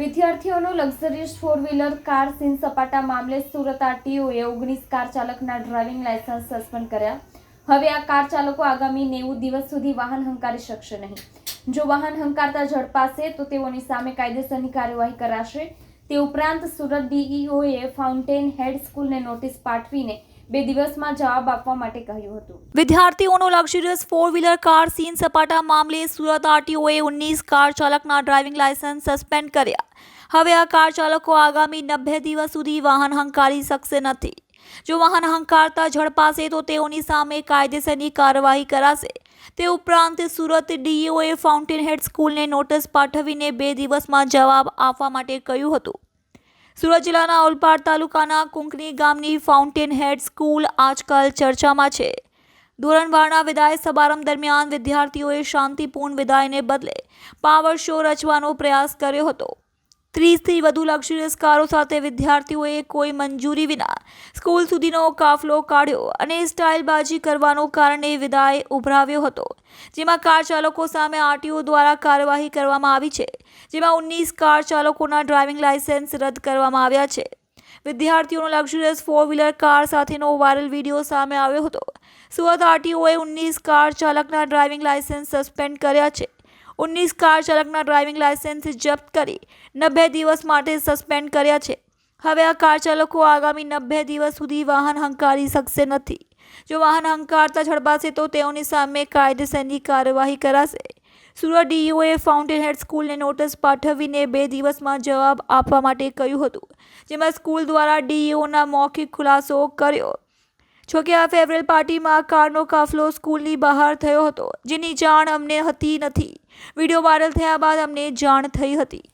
વિદ્યાર્થીઓનો luxurious four wheeler car સીન સપાટા મામલે સુરત આરટીઓએ 19 કાર ચાલકના ડ્રાઇવિંગ લાયસન્સ સસ્પેન્ડ કર્યા। હવે આ કાર ચાલકો આગામી 90 દિવસ સુધી વાહન હંકારી શકશે નહીં। જો વાહન હંકારતા ઝડપાશે તો તેઓની સામે કાયદેસરની કાર્યવાહી કરાશે। તે ઉપરાંત સુરત ડીઈઓએ ફાઉન્ટેન હેડ સ્કૂલને નોટિસ પાઠવીને 2 દિવસમાં જવાબ આપવા માટે કહ્યું હતું। વિદ્યાર્થીઓનો લક્ઝરિયસ ફોર વ્હીલર કાર સીન સપાટા મામલે સુરત આરટીઓએ 19 કાર ચાલકના ડ્રાઇવિંગ લાયસન્સ સસ્પેન્ડ કર્યા। હવે આ કાર ચાલકો આગામી 90 દિવસ સુધી વાહન હંકારી શકશે નહીં। જો વાહન હંકારતા ઝડપાશે તો તેઓની સામે કાયદેસરની કાર્યવાહી કરાશે। તે ઉપરાંત સુરત ડીઈઓએ ફાઉન્ટેન હેડ સ્કૂલને નોટિસ પાઠવીને 2 દિવસમાં જવાબ આપવા માટે કહ્યું હતું। સુરત જિલ્લાના ઓલપાડ તાલુકાના કુંકણી ગામની ફાઉન્ટેન હેડ સ્કૂલ આજકાલ ચર્ચામાં છે। ધોરણ 12ના વિદાય સમારંભ દરમિયાન વિદ્યાર્થીઓએ શાંતિપૂર્ણ વિદાયને બદલે પાવર શો રચવાનો પ્રયાસ કર્યો હતો। 30થી વધુ લક્ઝરિયસ કારો સાથે વિદ્યાર્થીઓએ કોઈ મંજૂરી વિના સ્કૂલ સુધીનો કાફલો કાઢ્યો અને સ્ટાઇલબાજી કરવાનો કારણે વિદાય ઉભરાવ્યો હતો, જેમાં કાર ચાલકો સામે આરટીઓ દ્વારા કાર્યવાહી કરવામાં આવી છે, જેમાં 19 કાર ચાલકોના ડ્રાઇવિંગ લાયસન્સ રદ કરવામાં આવ્યા છે। વિદ્યાર્થીઓનો લક્ઝરિયસ ફોર વ્હીલર કાર સાથેનો વાયરલ વિડીયો સામે આવ્યો હતો। સુરત આરટીઓએ 19 કાર ચાલકના ડ્રાઇવિંગ લાયસન્સ સસ્પેન્ડ કર્યા છે। 19 કાર ચાલકના ડ્રાઇવિંગ લાયસન્સ જપ્ત કરી 90 દિવસ માટે સસ્પેન્ડ કર્યા છે। હવે આ કાર ચાલકો આગામી 90 દિવસ સુધી વાહન હંકારી શકશે નહીં। જો વાહન હંકારતા ઝડપાશે તો તેઓની સામે કાયદેસરની કાર્યવાહી કરાશે। સુરત ડીઈઓએ ફાઉન્ટેન હેડ સ્કૂલને નોટિસ પાઠવીને 2 દિવસમાં જવાબ આપવા માટે કહ્યું હતું, જેમાં સ્કૂલ દ્વારા ડીઈઓના મૌખિક ખુલાસો કર્યો। જોકે આ ફેરવેલ પાર્ટીમાં કારનો કાફલો સ્કૂલની બહાર થયો હતો, જેની જાણ અમને હતી નથી। વિડીયો વાયરલ થયા બાદ અમને જાણ થઈ હતી।